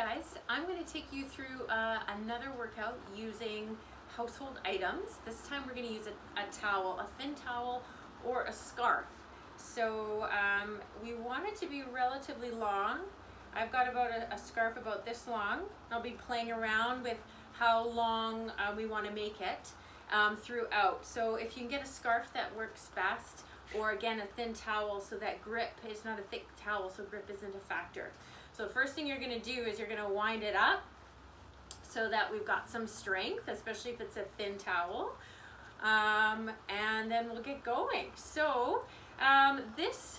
guys, I'm going to take you through another workout using household items. This time we're going to use a towel, a thin towel or a scarf. So we want it to be relatively long. I've got about a scarf about this long. I'll be playing around with how long we want to make it throughout. So if you can get a scarf that works best, or again a thin towel so that grip is not a thick towel, so grip isn't a factor. So the first thing you're going to do is you're going to wind it up so that we've got some strength, especially if it's a thin towel, and then we'll get going. So this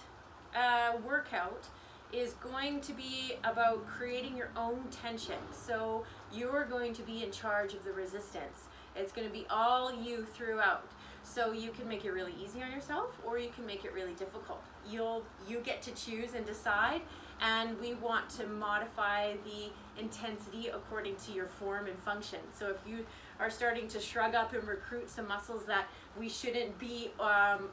workout is going to be about creating your own tension. So you're going to be in charge of the resistance. It's going to be all you throughout. So you can make it really easy on yourself, or you can make it really difficult. You get to choose and decide, and we want to modify the intensity according to your form and function. So if you are starting to shrug up and recruit some muscles that we shouldn't be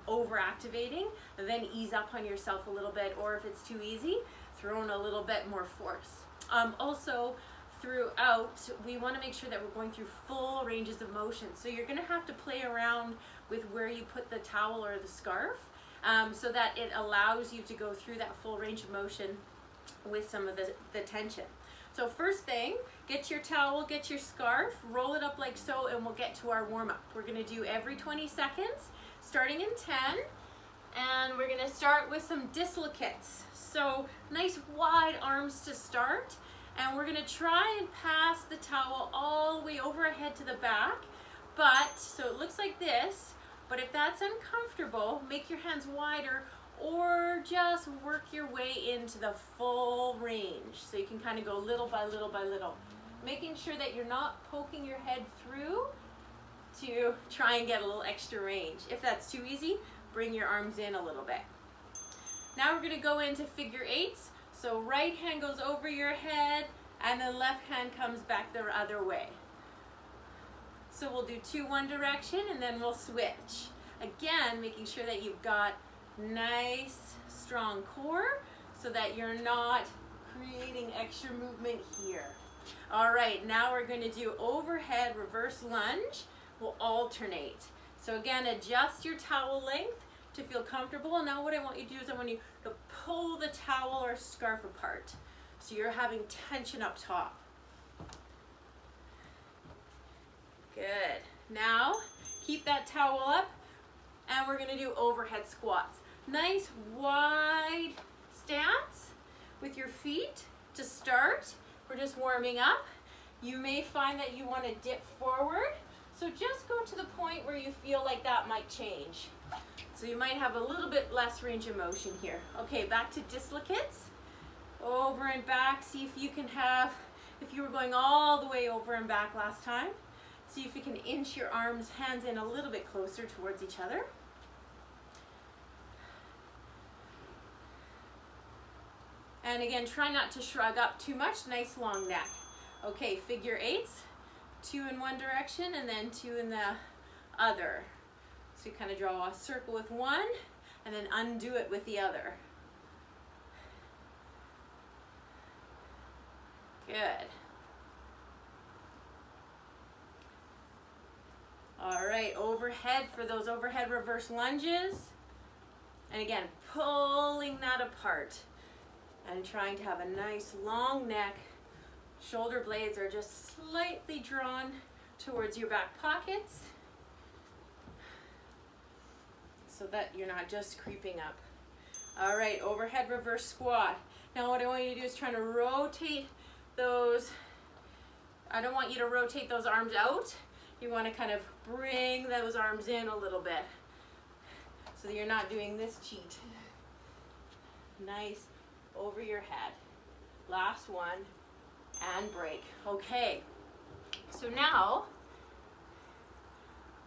over-activating, then ease up on yourself a little bit, or if it's too easy, throw in a little bit more force. Also, throughout, we want to make sure that we're going through full ranges of motion. So you're going to have to play around with where you put the towel or the scarf so that it allows you to go through that full range of motion with some of the tension. So first thing, get your towel, get your scarf, roll it up like so, and we'll get to our warm-up. We're going to do every 20 seconds, starting in 10, and we're going to start with some dislocates. So nice wide arms to start. And we're gonna try and pass the towel all the way overhead to the back, so it looks like this, but if that's uncomfortable, make your hands wider or just work your way into the full range. So you can kind of go little by little by little, making sure that you're not poking your head through to try and get a little extra range. If that's too easy, bring your arms in a little bit. Now we're gonna go into figure eights. So right hand goes over your head and the left hand comes back the other way. So we'll do two one direction and then we'll switch. Again, making sure that you've got nice strong core so that you're not creating extra movement here. All right, now we're going to do overhead reverse lunge. We'll alternate. So again, adjust your towel length to feel comfortable. Now what I want you to do is I want you to pull the towel or scarf apart. So you're having tension up top. Good. Now keep that towel up and we're going to do overhead squats. Nice wide stance with your feet to start. We're just warming up. You may find that you want to dip forward. So just go to the point where you feel like that might change. So you might have a little bit less range of motion here. Okay, back to dislocates. Over and back. See if you can have, if you were going all the way over and back last time, see if you can inch your arms, hands in a little bit closer towards each other. And again, try not to shrug up too much. Nice long neck. Okay, figure eights. Two in one direction and then two in the other. So you kind of draw a circle with one and then undo it with the other. Good. All right, overhead for those overhead reverse lunges. And again, pulling that apart and trying to have a nice long neck. Shoulder blades are just slightly drawn towards your back pockets so that you're not just creeping up. All right, overhead reverse squat. Now what I want you to do is try to rotate those. I don't want you to rotate those arms out. You want to kind of bring those arms in a little bit so that you're not doing this cheat. Nice over your head. Last one. And break. Okay, so now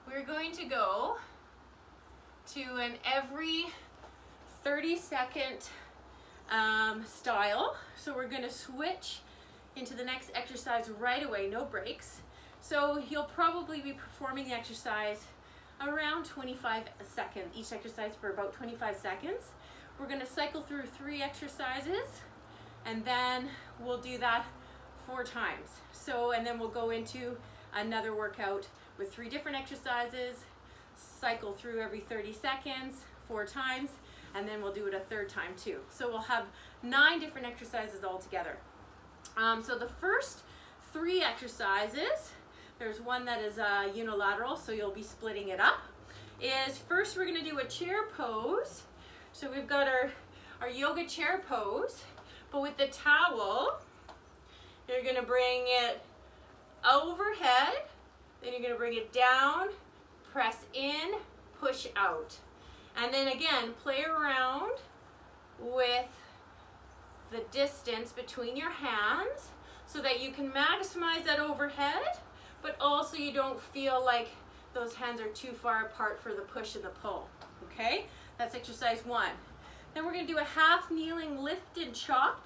we're going to go to an every 30-second style. So we're going to switch into the next exercise right away, no breaks. So you'll probably be performing the exercise around 25 seconds, each exercise for about 25 seconds. We're going to cycle through 3 exercises and then we'll do that 4 times. So, and then we'll go into another workout with 3 different exercises, cycle through every 30 seconds, 4 times, and then we'll do it a 3rd time too. So we'll have 9 different exercises all together. So the first 3 exercises, there's one that is unilateral, so you'll be splitting it up, is first we're gonna do a chair pose. So we've got our yoga chair pose, but with the towel, you're gonna bring it overhead, then you're gonna bring it down, press in, push out. And then again, play around with the distance between your hands so that you can maximize that overhead, but also you don't feel like those hands are too far apart for the push and the pull, okay? That's exercise 1. Then we're gonna do a half kneeling lifted chop.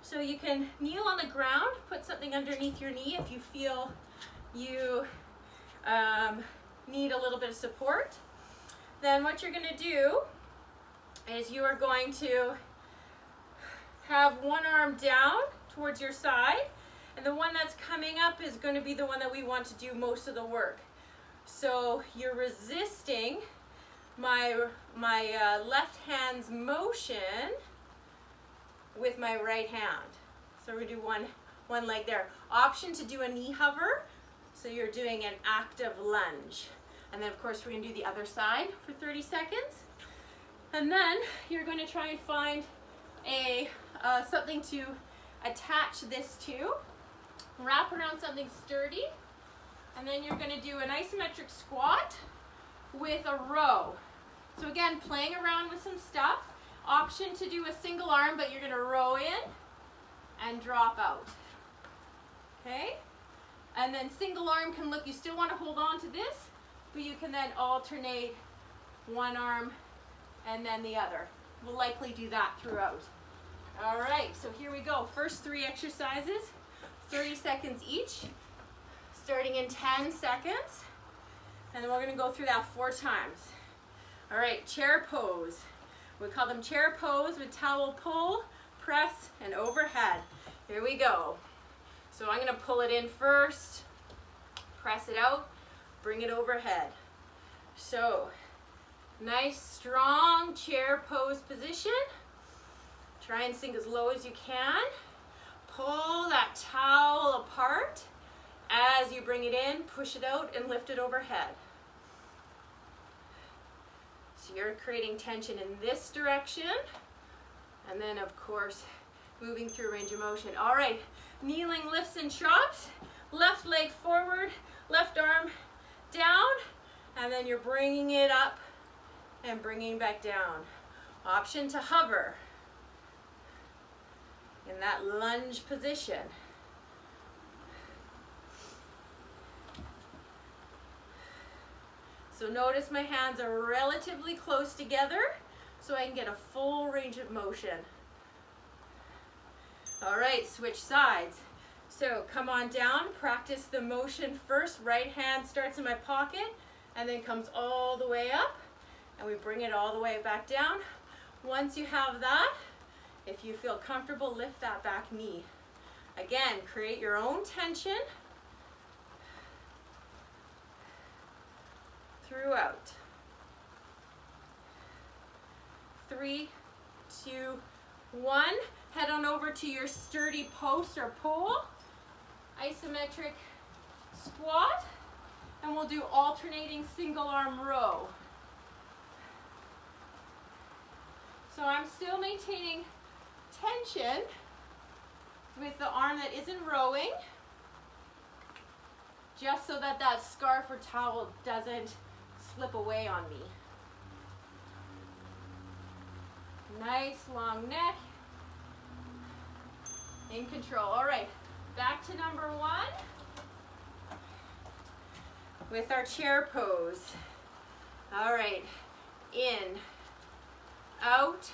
So you can kneel on the ground, put something underneath your knee if you feel you need a little bit of support. Then what you're gonna do is you are going to have one arm down towards your side, and the one that's coming up is going to be the one that we want to do most of the work. So you're resisting my left hand's motion with my right hand. So we do one leg there. Option to do a knee hover, so you're doing an active lunge. And then of course we're going to do the other side for 30 seconds. And then you're going to try and find something to attach this to. Wrap around something sturdy. And then you're going to do an isometric squat with a row. So again, playing around with some stuff. Option to do a single arm, but you're going to row in and drop out. Okay? And then single arm can look, you still want to hold on to this, but you can then alternate one arm and then the other. We'll likely do that throughout. All right, so here we go. First 3 exercises, 30 seconds each, starting in 10 seconds. And then we're going to go through that 4 times. All right, chair pose. We call them chair pose with towel pull, press, and overhead. Here we go. So I'm going to pull it in first, press it out, bring it overhead. So, nice strong chair pose position. Try and sink as low as you can. Pull that towel apart. As you bring it in, push it out and lift it overhead. So you're creating tension in this direction, and then of course moving through range of motion. All right, kneeling lifts and chops. Left leg forward, left arm down, and then you're bringing it up and bringing back down. Option to hover in that lunge position. So notice my hands are relatively close together so I can get a full range of motion. All right, switch sides. So come on down, practice the motion first. Right hand starts in my pocket and then comes all the way up, and we bring it all the way back down. Once you have that, if you feel comfortable, lift that back knee. Again, create your own tension throughout. 3, 2, 1. Head on over to your sturdy post or pole. Isometric squat. And we'll do alternating single arm row. So I'm still maintaining tension with the arm that isn't rowing, just so that that scarf or towel doesn't slip away on me. Nice long neck. In control. All right, back to number 1 with our chair pose. All right, in, out,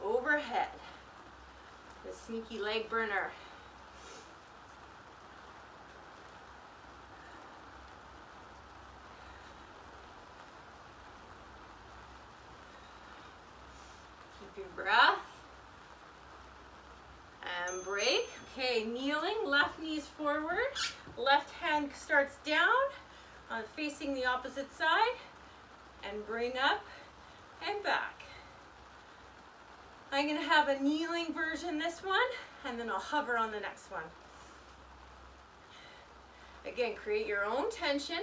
overhead. The sneaky leg burner. Keep your breath and break. Okay, kneeling, left knee's forward, left hand starts down, facing the opposite side, and bring up and back. I'm gonna have a kneeling version this one, and then I'll hover on the next one. Again, create your own tension,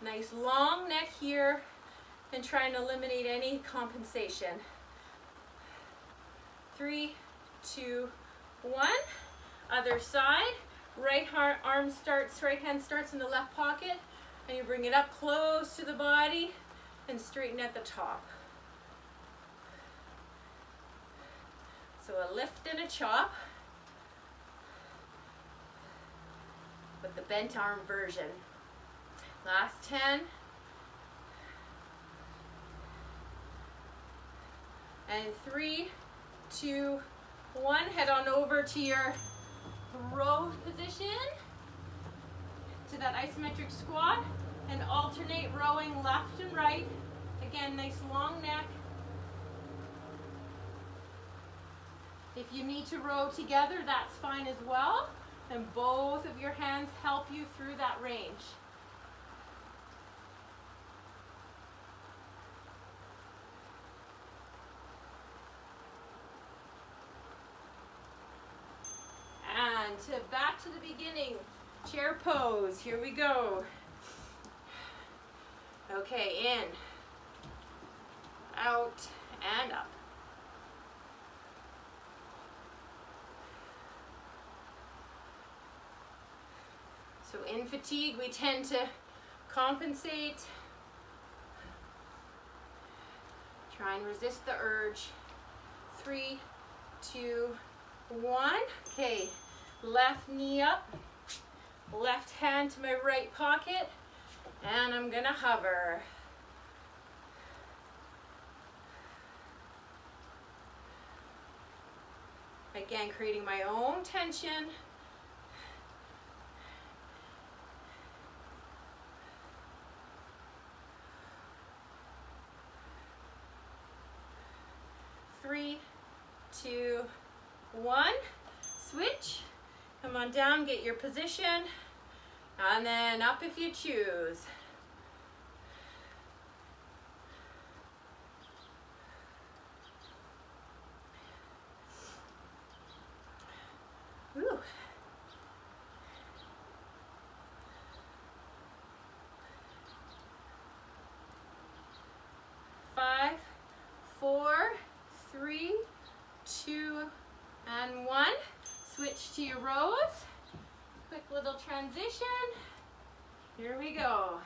nice long neck here, and try and eliminate any compensation. 3, 2, 1. Other side. Right hand starts in the left pocket, and you bring it up close to the body and straighten at the top. So a lift and a chop with the bent arm version. Last 10. And 3, 2, 1. Head on over to your row position, to that isometric squat, and alternate rowing left and right. Again, nice long neck. If you need to row together, that's fine as well. And both of your hands help you through that range. And back to the beginning, chair pose. Here we go. Okay, in, out, and up. So in fatigue, we tend to compensate. Try and resist the urge. 3, 2, 1. Okay, left knee up, left hand to my right pocket, and I'm gonna hover. Again, creating my own tension. Three, 2, 1. Switch. Come on down, get your position, and then up if you choose. Whew. 5, 4, 3, 2, and 1. Switch to your rows. Quick little transition. Here we go.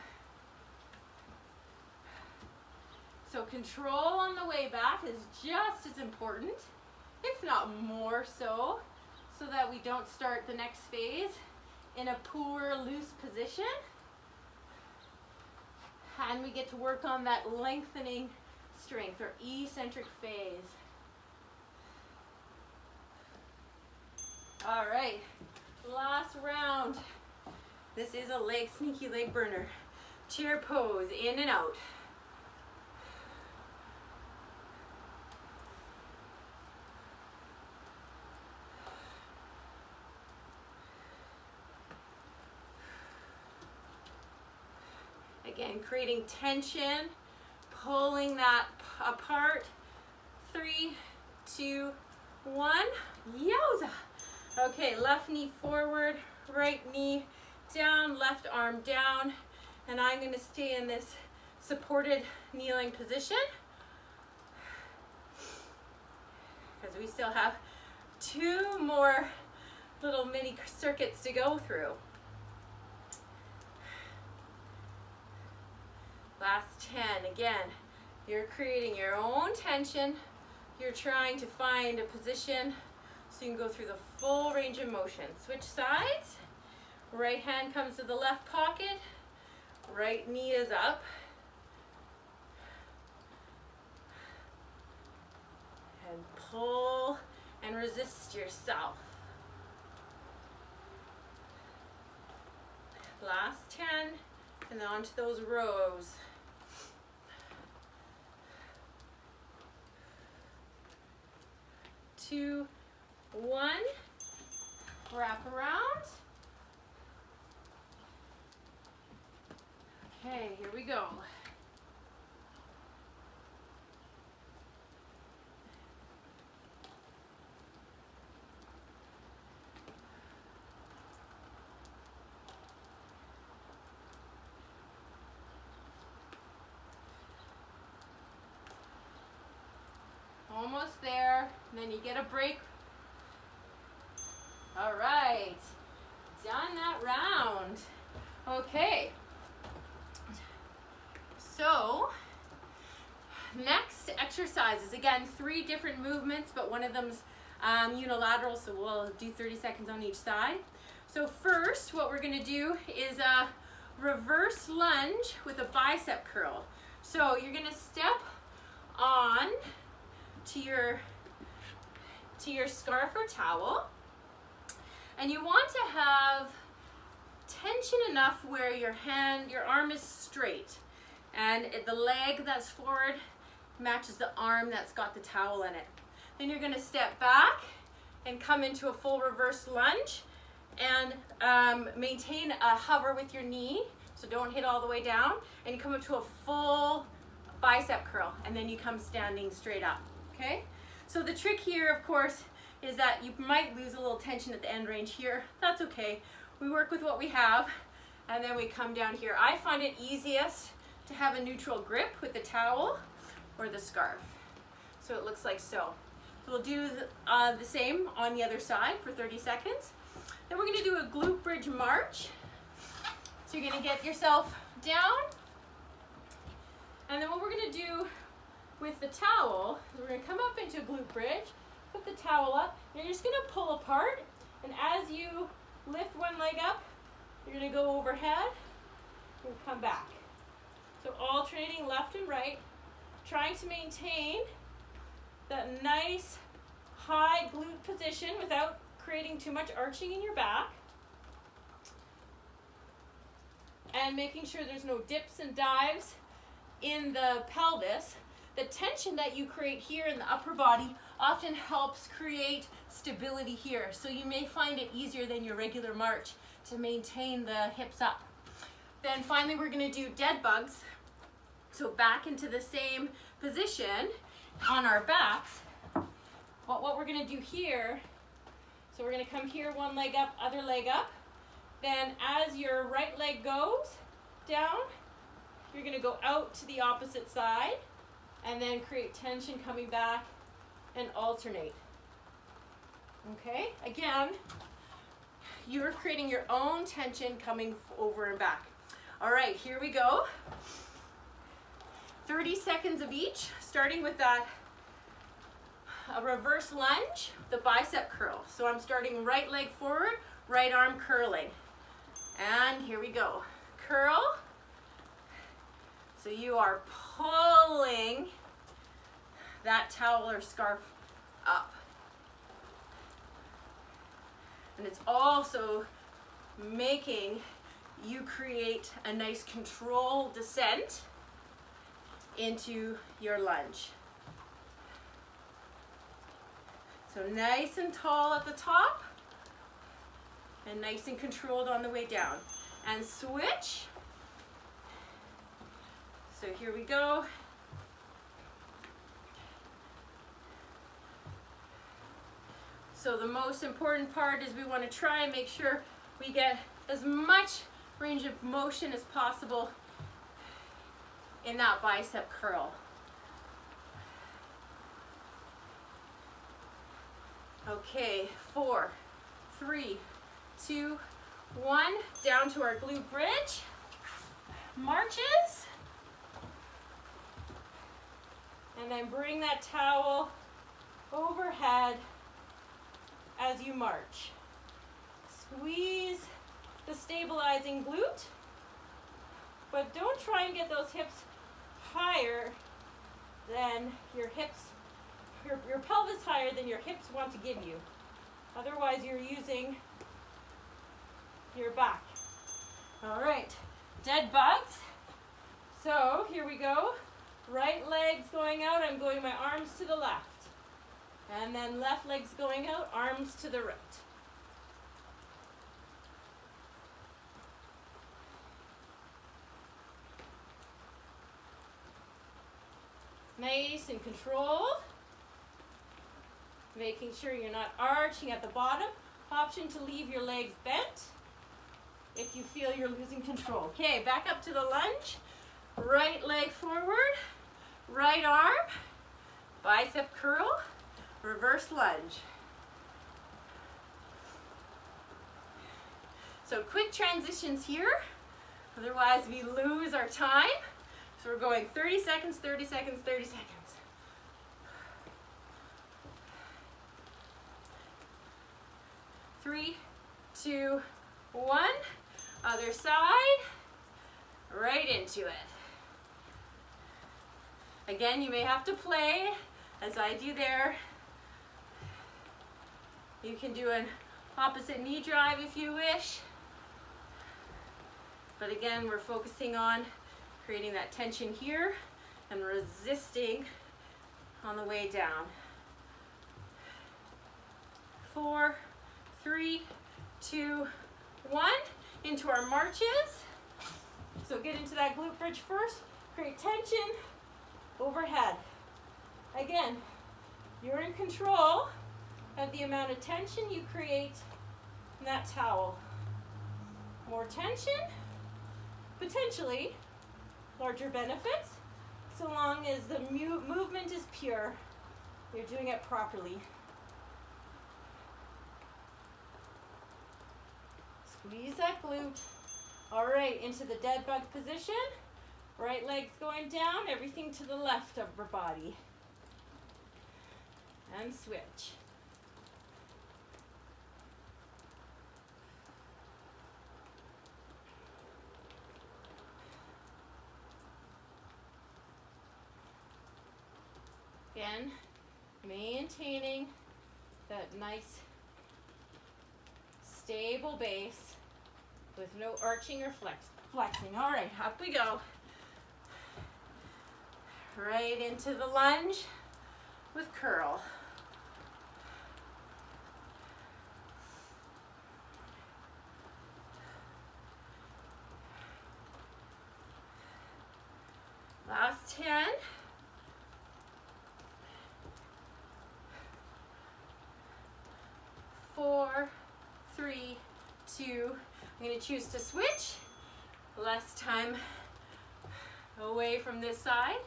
So control on the way back is just as important, if not more so that we don't start the next phase in a poor, loose position. And we get to work on that lengthening strength, or eccentric phase. All right, last round. This is a sneaky leg burner. Chair pose, in and out. Again, creating tension, pulling that apart. 3, 2, 1. Yowza! Okay, left knee forward, right knee down, left arm down, and I'm going to stay in this supported kneeling position because we still have 2 more little mini circuits to go through. Last 10. Again, you're creating your own tension. You're trying to find a position so you can go through the full range of motion. Switch sides. Right hand comes to the left pocket. Right knee is up. And pull and resist yourself. Last 10. And then onto those rows. 2, 1. Wrap around. Okay, here we go. Almost there, and then you get a break. All right, done that round. Okay, so next exercises, again, 3 different movements, but one of them's unilateral, so we'll do 30 seconds on each side. So first, what we're gonna do is a reverse lunge with a bicep curl. So you're gonna step on to your scarf or towel, and you want to have tension enough where your arm is straight, and the leg that's forward matches the arm that's got the towel in it. Then you're going to step back and come into a full reverse lunge, and maintain a hover with your knee, so don't hit all the way down, and you come up to a full bicep curl, and then you come standing straight up. Okay, so the trick here, of course, is that you might lose a little tension at the end range here. That's okay. We work with what we have, and then we come down here. I find it easiest to have a neutral grip with the towel or the scarf. So it looks like so. So we'll do the same on the other side for 30 seconds. Then we're going to do a glute bridge march. So you're going to get yourself down, and then what we're going to do with the towel, we're going to come up into a glute bridge, put the towel up, and you're just going to pull apart, and as you lift one leg up, you're going to go overhead and come back. So alternating left and right, trying to maintain that nice high glute position without creating too much arching in your back, and making sure there's no dips and dives in the pelvis. The tension that you create here in the upper body often helps create stability here. So you may find it easier than your regular march to maintain the hips up. Then finally, we're going to do dead bugs. So back into the same position on our backs. But what we're going to do here, so we're going to come here, one leg up, other leg up. Then as your right leg goes down, you're going to go out to the opposite side, and then create tension coming back and alternate. Okay, again, you're creating your own tension coming over and back. All right, here we go. 30 seconds of each, starting with that a reverse lunge, the bicep curl. So I'm starting right leg forward, right arm curling. And here we go. Curl. So you are pulling that towel or scarf up. And it's also making you create a nice controlled descent into your lunge. So nice and tall at the top, and nice and controlled on the way down. And switch. So here we go. So the most important part is we want to try and make sure we get as much range of motion as possible in that bicep curl. Okay, 4, 3, 2, 1, down to our glute bridge. Marches. And then bring that towel overhead as you march. Squeeze the stabilizing glute, but don't try and get those hips higher than your hips, your pelvis higher than your hips want to give you. Otherwise, you're using your back. All right, dead bugs. So here we go. Right leg's going out, I'm going my arms to the left. And then left leg's going out, arms to the right. Nice and controlled. Making sure you're not arching at the bottom. Option to leave your legs bent if you feel you're losing control. Okay, back up to the lunge. Right leg forward, right arm, bicep curl, reverse lunge. So quick transitions here, otherwise we lose our time. So we're going 30 seconds, 30 seconds, 30 seconds. 3, 2, 1. Other side, right into it. Again, you may have to play, as I do there. You can do an opposite knee drive if you wish. But again, we're focusing on creating that tension here and resisting on the way down. 4, 3, 2, 1. Into our marches. So get into that glute bridge first. Create tension overhead. Again, you're in control of the amount of tension you create in that towel. More tension, potentially larger benefits, so long as the movement is pure. You're doing it properly. Squeeze that glute. All right, into the dead bug position. Right leg's going down, everything to the left of our body. And switch. Again, maintaining that nice stable base with no arching or flexing. All right, up we go. Right into the lunge with curl. Last 10. Four, 3, 2. I'm going to choose to switch. Less time away from this side.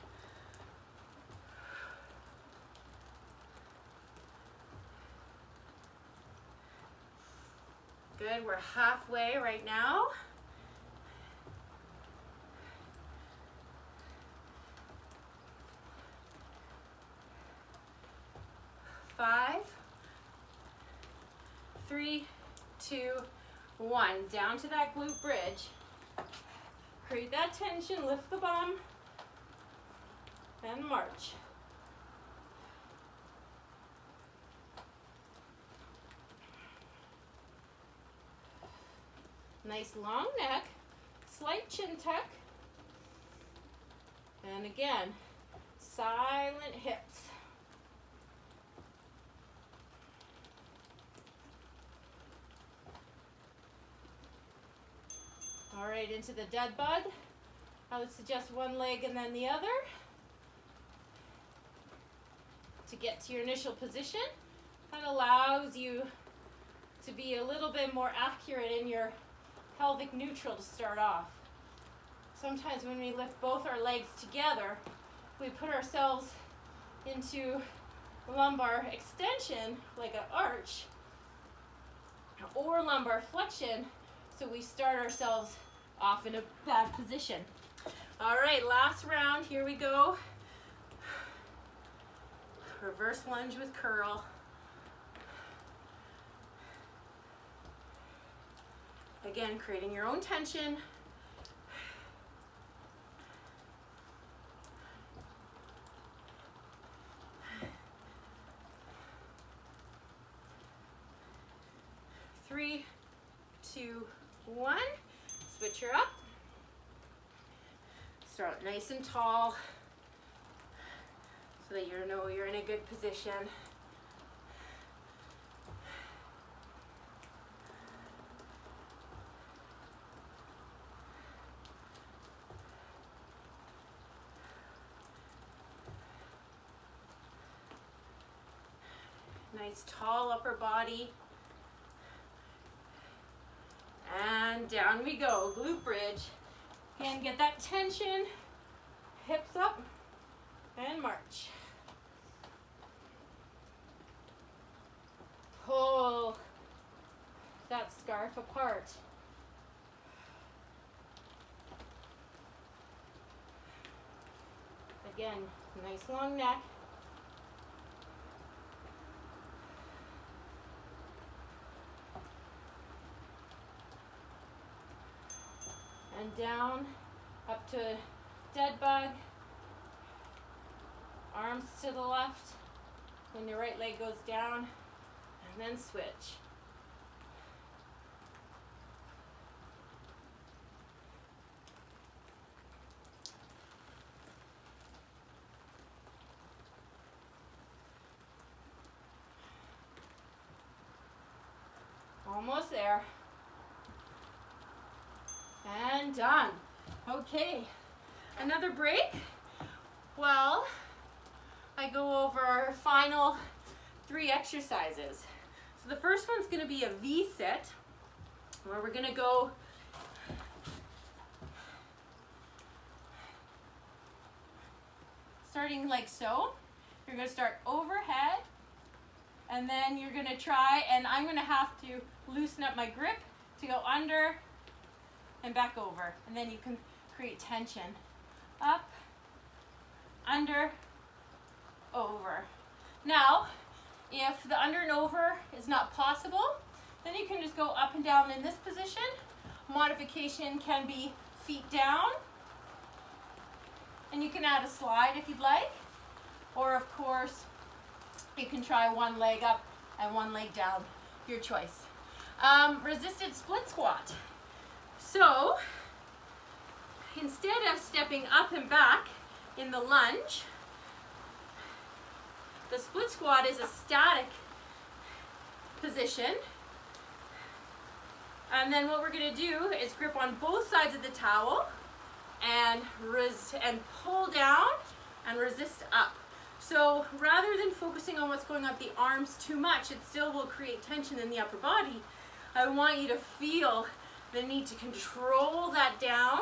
Good, we're halfway right now. Five, 3, 2, 1. Down to that glute bridge. Create that tension, lift the bum, and march. Nice long neck, slight chin tuck, and again, silent hips. All right, into the dead bug. I would suggest one leg and then the other to get to your initial position. That allows you to be a little bit more accurate in your pelvic neutral to start off. Sometimes when we lift both our legs together, we put ourselves into lumbar extension, like an arch, or lumbar flexion, so we start ourselves off in a bad position. All right, last round, here we go. Reverse lunge with curl. Again, creating your own tension. Three, 2, 1. Switch her up. Start nice and tall so that you know you're in a good position. Nice tall upper body. And down we go, glute bridge. Again, get that tension, hips up, and march. Pull that scarf apart. Again, nice long neck. And down, up to dead bug. Arms to the left when your right leg goes down, and then switch. Almost there. And done. Okay, another break. Well, I go over our final 3 exercises. So the first one's going to be a V-sit, where we're going to go starting like so. You're going to start overhead, and then you're going to try, and I'm going to have to loosen up my grip to go under and back over, and then you can create tension. Up, under, over. Now, if the under and over is not possible, then you can just go up and down in this position. Modification can be feet down, and you can add a slide if you'd like, or of course you can try one leg up and one leg down, your choice. Resisted split squat. So instead of stepping up and back in the lunge, the split squat is a static position. And then what we're going to do is grip on both sides of the towel and pull down and resist up. So rather than focusing on what's going on with the arms too much, it still will create tension in the upper body. I want you to feel the need to control that down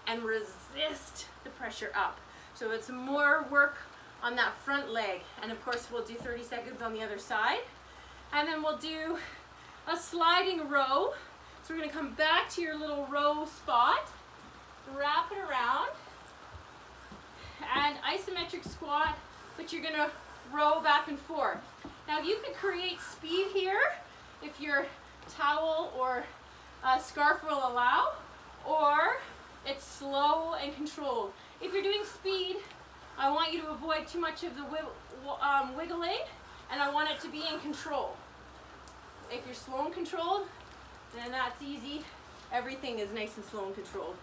and resist the pressure up. So it's more work on that front leg. And of course we'll do 30 seconds on the other side. And then we'll do a sliding row. So we're going to come back to your little row spot, wrap it around, and isometric squat, but you're going to row back and forth. Now you can create speed here if your towel or scarf will allow, or it's slow and controlled. If you're doing speed, I want you to avoid too much of the wiggling, and I want it to be in control. If you're slow and controlled, then that's easy. Everything is nice and slow and controlled.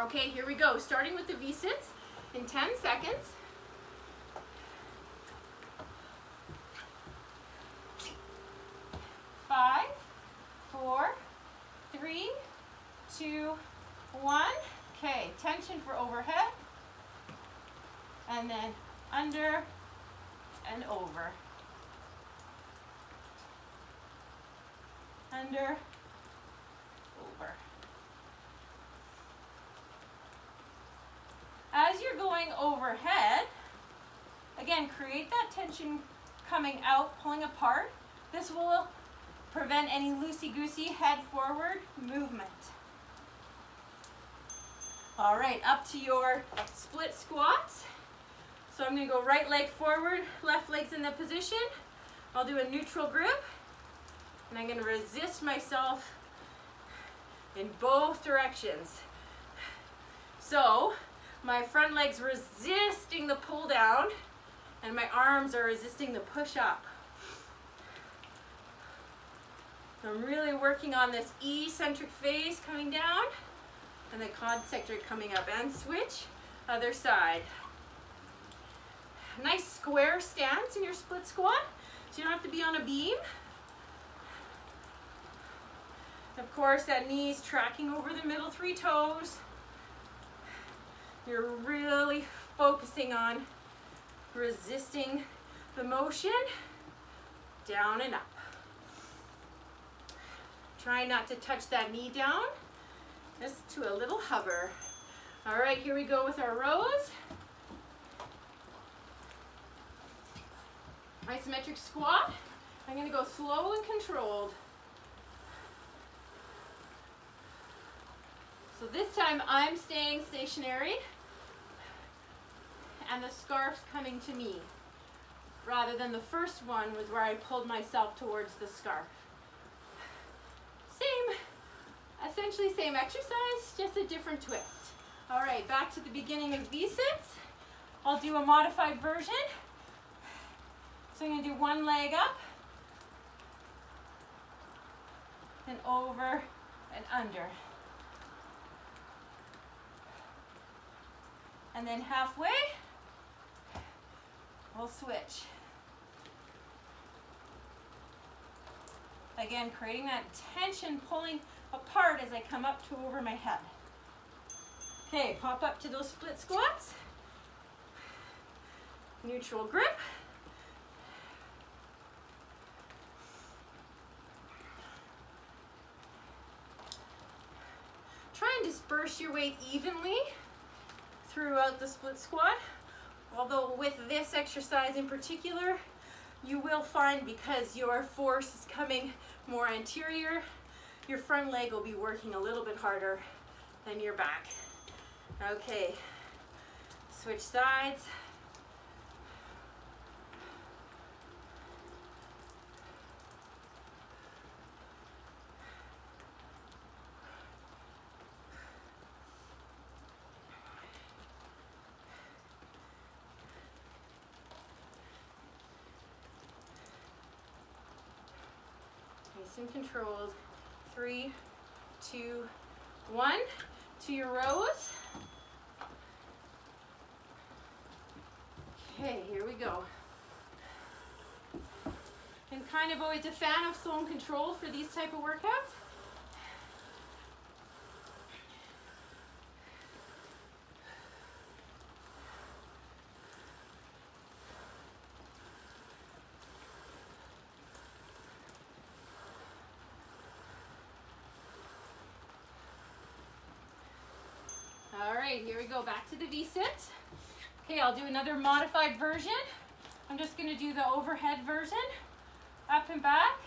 Okay, here we go. Starting with the V-sits in 10 seconds. 5, 4, 3, 2, 1. Okay, tension for overhead, and then under and over. Under, over. As you're going overhead, again, create that tension coming out, pulling apart. This will prevent any loosey-goosey head forward movement. All right, up to your split squats. So I'm going to go right leg forward, left leg's in the position. I'll do a neutral grip, and I'm going to resist myself in both directions. So my front leg's resisting the pull down, and my arms are resisting the push up. I'm really working on this eccentric phase coming down and the concentric coming up, and switch, other side. Nice square stance in your split squat, so you don't have to be on a beam. Of course, that knee's tracking over the middle 3 toes. You're really focusing on resisting the motion down and up. Try not to touch that knee down, just to a little hover. All right, here we go with our rows. Isometric squat. I'm going to go slow and controlled. So this time I'm staying stationary and the scarf's coming to me, rather than the first one was where I pulled myself towards the scarf. Essentially same exercise, just a different twist. All right, back to the beginning of V-sits. I'll do a modified version. So I'm going to do one leg up, and over and under. And then halfway, we'll switch. Again, creating that tension, pulling apart as I come up to over my head. Okay, pop up to those split squats. Neutral grip. Try and disperse your weight evenly throughout the split squat. Although with this exercise in particular, you will find, because your force is coming more anterior, your front leg will be working a little bit harder than your back. Okay, switch sides. Nice and controlled. 3, 2, 1. To your rows. Okay, here we go. I'm kind of always a fan of slow and controlled for these type of workouts. All right, here we go, back to the V-sit. Okay, I'll do another modified version. I'm just gonna do the overhead version, up and back,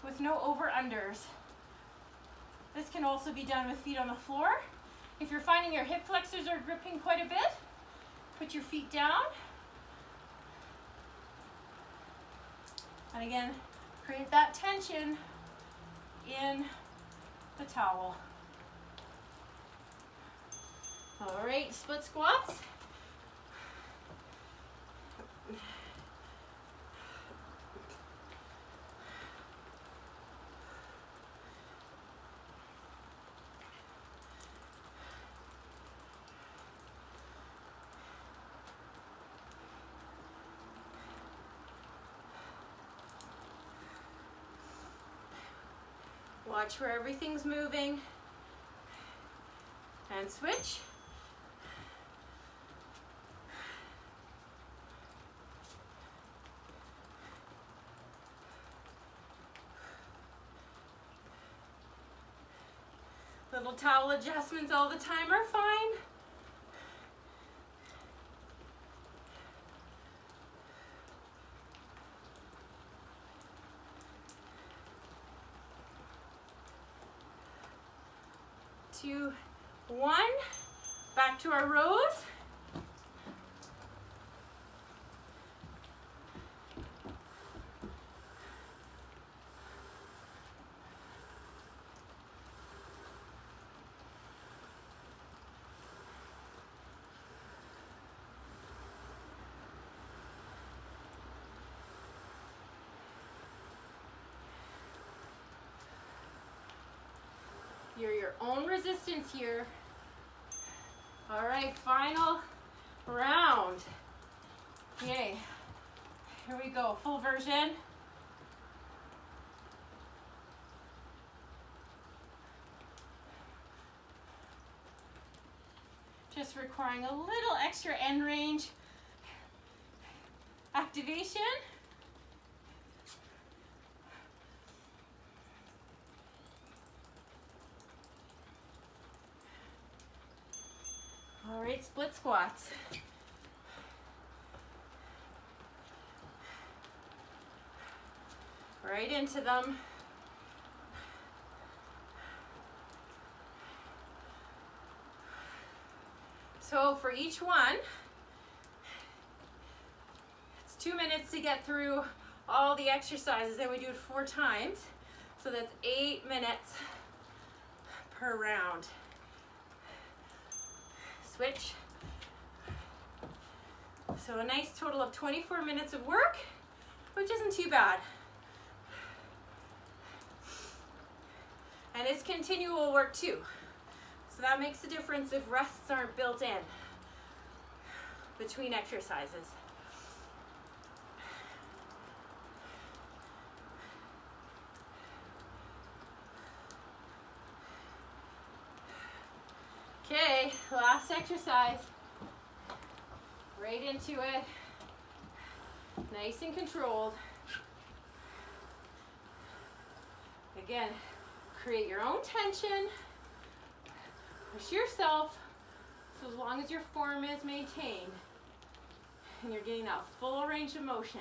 with no over-unders. This can also be done with feet on the floor. If you're finding your hip flexors are gripping quite a bit, put your feet down. And again, create that tension in the towel. All right, split squats. Watch where everything's moving. And switch. Little towel adjustments all the time are fine. Two, 1, back to our rows. You're your own resistance here. All right, final round. Okay, here we go, full version. Just requiring a little extra end range activation. right, split squats. Right into them. So for each one, it's 2 minutes to get through all the exercises, and we do it 4 times. So that's 8 minutes per round. Switch. So a nice total of 24 minutes of work, which isn't too bad. And it's continual work too. So that makes a difference if rests aren't built in between exercises. Okay, last exercise. Right into it. Nice and controlled. Again, create your own tension. Push yourself, so as long as your form is maintained and you're getting that full range of motion.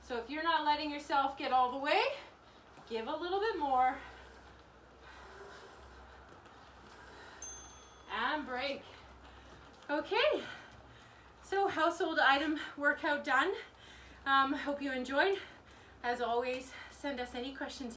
So if you're not letting yourself get all the way, give a little bit more. And break. Okay, so household item workout done. Hope you enjoyed. As always, send us any questions